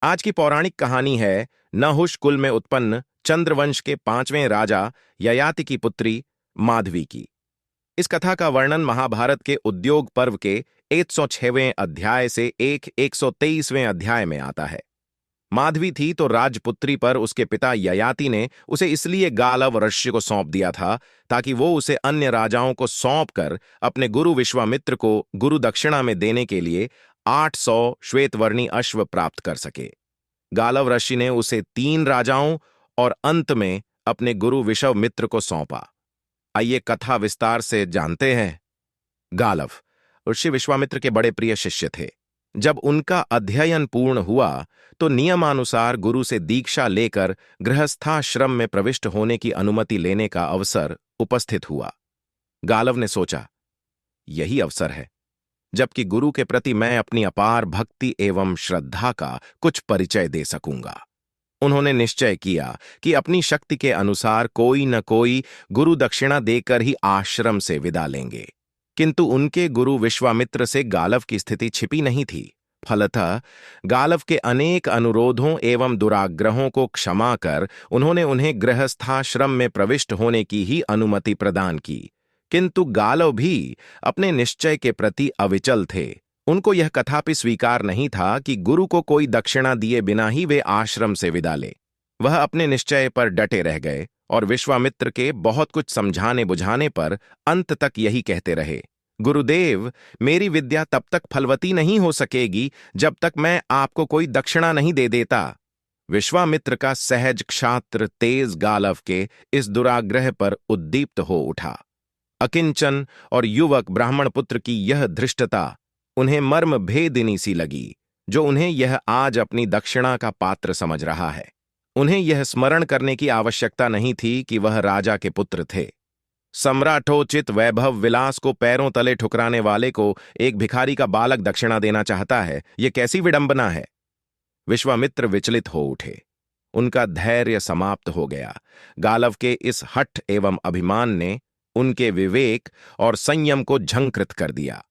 आज की पौराणिक कहानी है नहुष कुल में उत्पन्न चंद्रवंश के 5वें राजा ययाति की पुत्री माधवी की। इस कथा का वर्णन महाभारत के उद्योग पर्व के 106वें अध्याय से 123वें अध्याय में आता है। माधवी थी तो राजपुत्री पर उसके पिता ययाति ने उसे इसलिए गालव ऋषि को सौंप दिया था ताकि वो उसे अन्य राजाओं को सौंप कर अपने गुरु विश्वामित्र को गुरु दक्षिणा में देने के लिए 800 श्वेतवर्णी अश्व प्राप्त कर सके। गालव ऋषि ने उसे 3 राजाओं और अंत में अपने गुरु विश्वामित्र को सौंपा। आइए कथा विस्तार से जानते हैं। गालव ऋषि विश्वामित्र के बड़े प्रिय शिष्य थे। जब उनका अध्ययन पूर्ण हुआ तो नियमानुसार गुरु से दीक्षा लेकर गृहस्थाश्रम में प्रविष्ट होने की अनुमति लेने का अवसर उपस्थित हुआ। गालव ने सोचा, यही अवसर है जबकि गुरु के प्रति मैं अपनी अपार भक्ति एवं श्रद्धा का कुछ परिचय दे सकूंगा। उन्होंने निश्चय किया कि अपनी शक्ति के अनुसार कोई न कोई गुरु दक्षिणा देकर ही आश्रम से विदा लेंगे। किंतु उनके गुरु विश्वामित्र से गालव की स्थिति छिपी नहीं थी। फलतः गालव के अनेक अनुरोधों एवं दुराग्रहों को क्षमा कर उन्होंने उन्हें गृहस्थाश्रम में प्रविष्ट होने की ही अनुमति प्रदान की। किंतु गालव भी अपने निश्चय के प्रति अविचल थे। उनको यह कथापि स्वीकार नहीं था कि गुरु को कोई दक्षिणा दिए बिना ही वे आश्रम से विदा ले। वह अपने निश्चय पर डटे रह गए और विश्वामित्र के बहुत कुछ समझाने बुझाने पर अंत तक यही कहते रहे, गुरुदेव, मेरी विद्या तब तक फलवती नहीं हो सकेगी जब तक मैं आपको कोई दक्षिणा नहीं दे देता। विश्वामित्र का सहज क्षात्र तेज गालव के इस दुराग्रह पर उद्दीप्त हो उठा। अकिंचन और युवक ब्राह्मण पुत्र की यह धृष्टता उन्हें मर्म भेदिनी सी लगी, जो उन्हें यह आज अपनी दक्षिणा का पात्र समझ रहा है। उन्हें यह स्मरण करने की आवश्यकता नहीं थी कि वह राजा के पुत्र थे। सम्राटोचित वैभव विलास को पैरों तले ठुकराने वाले को एक भिखारी का बालक दक्षिणा देना चाहता है, यह कैसी विडंबना है। विश्वामित्र विचलित हो उठे। उनका धैर्य समाप्त हो गया। गालव के इस हठ एवं अभिमान ने उनके विवेक और संयम को झंकृत कर दिया।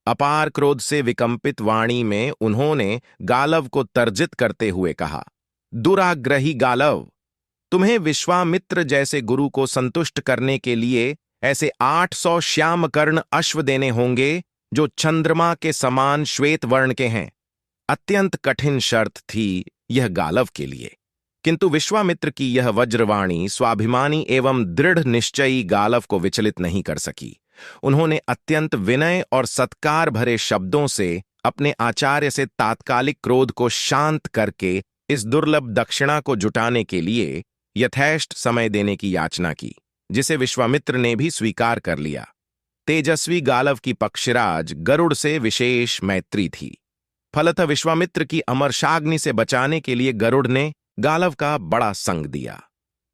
अपार क्रोध से विकंपित वाणी में उन्होंने गालव को तर्जित करते हुए कहा, दुराग्रही गालव, तुम्हें विश्वामित्र जैसे गुरु को संतुष्ट करने के लिए ऐसे 800 श्यामकर्ण अश्व देने होंगे जो चंद्रमा के समान श्वेत वर्ण के हैं। अत्यंत कठिन शर्त थी यह गालव के लिए। किंतु विश्वामित्र की यह वज्रवाणी स्वाभिमानी एवं दृढ़ निश्चयी गालव को विचलित नहीं कर सकी। उन्होंने अत्यंत विनय और सत्कार भरे शब्दों से अपने आचार्य से तात्कालिक क्रोध को शांत करके इस दुर्लभ दक्षिणा को जुटाने के लिए यथेष्ट समय देने की याचना की, जिसे विश्वामित्र ने भी स्वीकार कर लिया। तेजस्वी गालव की पक्षराज गरुड़ से विशेष मैत्री थी। फलतः विश्वामित्र की अमरशाग्नि से बचाने के लिए गरुड़ ने गालव का बड़ा संग दिया।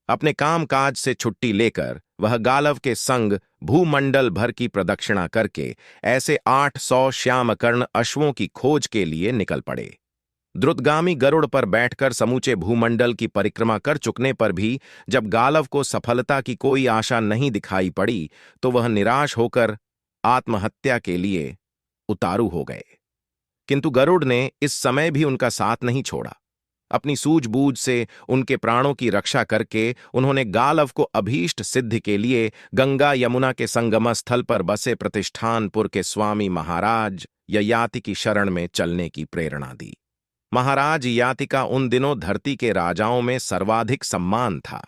अपने कामकाज से छुट्टी लेकर वह गालव के संग भूमंडल भर की प्रदक्षिणा करके ऐसे 800 श्यामकर्ण अश्वों की खोज के लिए निकल पड़े। द्रुतगामी गरुड़ पर बैठकर समूचे भूमंडल की परिक्रमा कर चुकने पर भी जब गालव को सफलता की कोई आशा नहीं दिखाई पड़ी तो वह निराश होकर आत्महत्या के लिए उतारू हो गए। किंतु गरुड़ ने इस समय भी उनका साथ नहीं छोड़ा। अपनी सूझबूझ से उनके प्राणों की रक्षा करके उन्होंने गालव को अभीष्ट सिद्धि के लिए गंगा यमुना के संगम स्थल पर बसे प्रतिष्ठानपुर के स्वामी महाराज ययाति की शरण में चलने की प्रेरणा दी। महाराज ययाति का उन दिनों धरती के राजाओं में सर्वाधिक सम्मान था।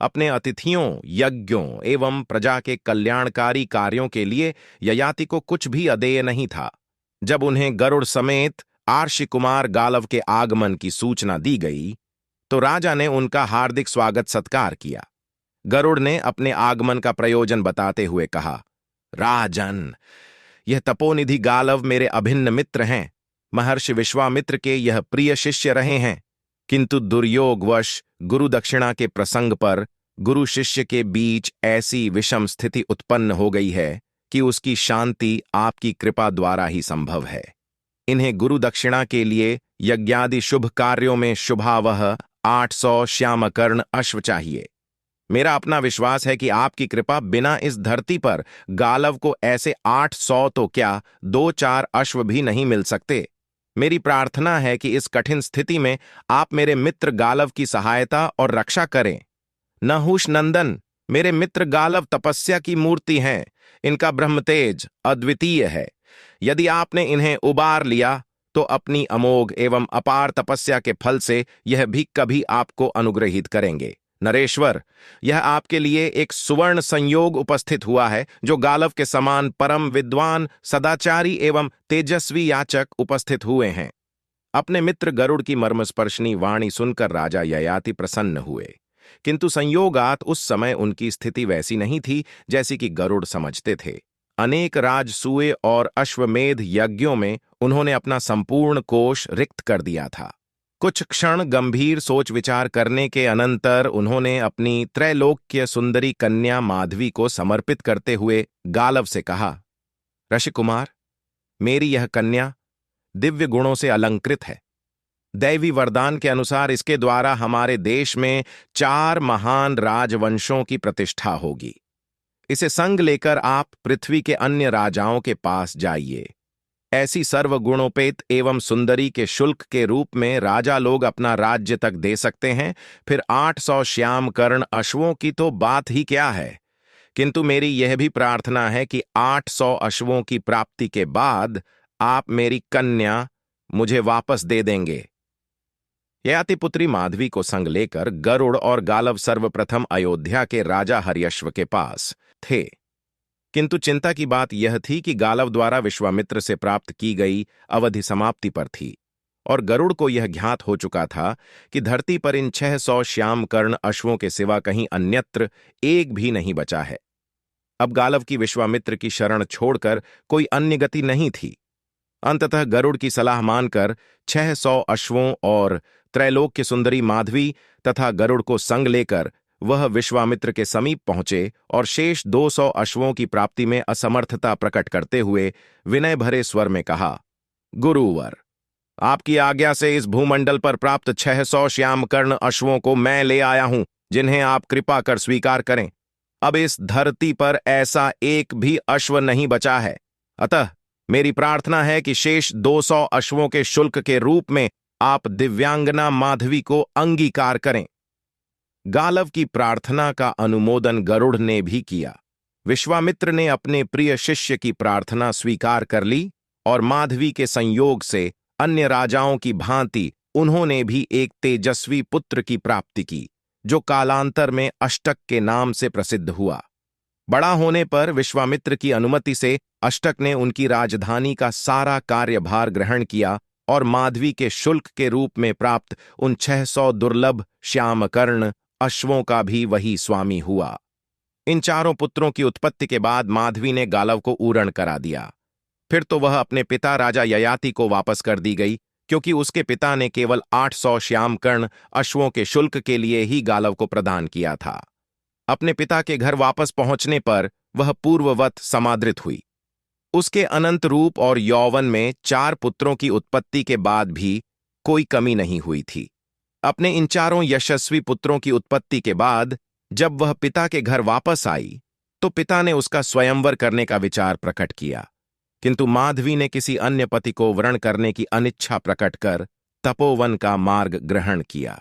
अपने अतिथियों, यज्ञों एवं प्रजा के कल्याणकारी कार्यों के लिए ययाति को कुछ भी अदेय नहीं था। जब उन्हें गरुड़ समेत आर्षि कुमार गालव के आगमन की सूचना दी गई तो राजा ने उनका हार्दिक स्वागत सत्कार किया। गरुड़ ने अपने आगमन का प्रयोजन बताते हुए कहा, राजन, यह तपोनिधि गालव मेरे अभिन्न मित्र हैं। महर्षि विश्वामित्र के यह प्रिय शिष्य रहे हैं। किंतु दुर्योगवश गुरु दक्षिणा के प्रसंग पर गुरु शिष्य के बीच ऐसी विषम स्थिति उत्पन्न हो गई है कि उसकी शांति आपकी कृपा द्वारा ही संभव है। इन्हें गुरु दक्षिणा के लिए यज्ञादि शुभ कार्यों में शुभावह 800 श्यामकर्ण अश्व चाहिए। मेरा अपना विश्वास है कि आपकी कृपा बिना इस धरती पर गालव को ऐसे 800 तो क्या 2-4 अश्व भी नहीं मिल सकते। मेरी प्रार्थना है कि इस कठिन स्थिति में आप मेरे मित्र गालव की सहायता और रक्षा करें। नहुष नंदन, मेरे मित्र गालव तपस्या की मूर्ति हैं। इनका ब्रह्मतेज अद्वितीय है। यदि आपने इन्हें उबार लिया तो अपनी अमोघ एवं अपार तपस्या के फल से यह भी कभी आपको अनुग्रहित करेंगे। नरेश्वर, यह आपके लिए एक सुवर्ण संयोग उपस्थित हुआ है, जो गालव के समान परम विद्वान, सदाचारी एवं तेजस्वी याचक उपस्थित हुए हैं। अपने मित्र गरुड़ की मर्मस्पर्शनी वाणी सुनकर राजा ययाति प्रसन्न हुए, किंतु संयोगात उस समय उनकी स्थिति वैसी नहीं थी जैसी कि गरुड़ समझते थे। अनेक राजसूय और अश्वमेध यज्ञों में उन्होंने अपना संपूर्ण कोष रिक्त कर दिया था। कुछ क्षण गंभीर सोच विचार करने के अनंतर उन्होंने अपनी त्रैलोक्य सुंदरी कन्या माधवी को समर्पित करते हुए गालव से कहा, ऋषिकुमार, मेरी यह कन्या दिव्य गुणों से अलंकृत है। दैवी वरदान के अनुसार इसके द्वारा हमारे देश में 4 महान राजवंशों की प्रतिष्ठा होगी। इसे संग लेकर आप पृथ्वी के अन्य राजाओं के पास जाइए। ऐसी सर्वगुणोपेत एवं सुंदरी के शुल्क के रूप में राजा लोग अपना राज्य तक दे सकते हैं। फिर 800 श्याम कर्ण अश्वों की तो बात ही क्या है। किंतु मेरी यह भी प्रार्थना है कि 800 अश्वों की प्राप्ति के बाद आप मेरी कन्या मुझे वापस दे देंगे। ययाति पुत्री माधवी को संग लेकर गरुड़ और गालव सर्वप्रथम अयोध्या के राजा हर्यश्व के पास थे। किंतु चिंता की बात यह थी कि गालव द्वारा विश्वामित्र से प्राप्त की गई अवधि समाप्ति पर थी, और गरुड़ को यह ज्ञात हो चुका था कि धरती पर इन 600 श्याम कर्ण अश्वों के सिवा कहीं अन्यत्र एक भी नहीं बचा है। अब गालव की विश्वामित्र की शरण छोड़कर कोई अन्य गति नहीं थी। अंततः गरुड़ की सलाह मानकर 600 अश्वों और त्रैलोक्य सुंदरी माधवी तथा गरुड़ को संग लेकर वह विश्वामित्र के समीप पहुंचे और शेष 200 अश्वों की प्राप्ति में असमर्थता प्रकट करते हुए विनय भरे स्वर में कहा, गुरुवर, आपकी आज्ञा से इस भूमंडल पर प्राप्त 600 श्याम कर्ण अश्वों को मैं ले आया हूं, जिन्हें आप कृपा कर स्वीकार करें। अब इस धरती पर ऐसा एक भी अश्व नहीं बचा है। अतः मेरी प्रार्थना है कि शेष 200 अश्वों के शुल्क के रूप में आप दिव्यांगना माधवी को अंगीकार करें। गालव की प्रार्थना का अनुमोदन गरुड़ ने भी किया। विश्वामित्र ने अपने प्रिय शिष्य की प्रार्थना स्वीकार कर ली और माधवी के संयोग से अन्य राजाओं की भांति उन्होंने भी एक तेजस्वी पुत्र की प्राप्ति की, जो कालांतर में अष्टक के नाम से प्रसिद्ध हुआ। बड़ा होने पर विश्वामित्र की अनुमति से अष्टक ने उनकी राजधानी का सारा कार्यभार ग्रहण किया और माधवी के शुल्क के रूप में प्राप्त उन 600 दुर्लभ श्यामकर्ण अश्वों का भी वही स्वामी हुआ। इन चारों पुत्रों की उत्पत्ति के बाद माधवी ने गालव को ऊरण करा दिया। फिर तो वह अपने पिता राजा ययाति को वापस कर दी गई, क्योंकि उसके पिता ने केवल 800 श्यामकर्ण अश्वों के शुल्क के लिए ही गालव को प्रदान किया था। अपने पिता के घर वापस पहुंचने पर वह पूर्ववत समादृत हुई। उसके अनंत रूप और यौवन में 4 पुत्रों की उत्पत्ति के बाद भी कोई कमी नहीं हुई थी। अपने इन चारों यशस्वी पुत्रों की उत्पत्ति के बाद जब वह पिता के घर वापस आई तो पिता ने उसका स्वयंवर करने का विचार प्रकट किया, किंतु माधवी ने किसी अन्य पति को वरण करने की अनिच्छा प्रकट कर तपोवन का मार्ग ग्रहण किया।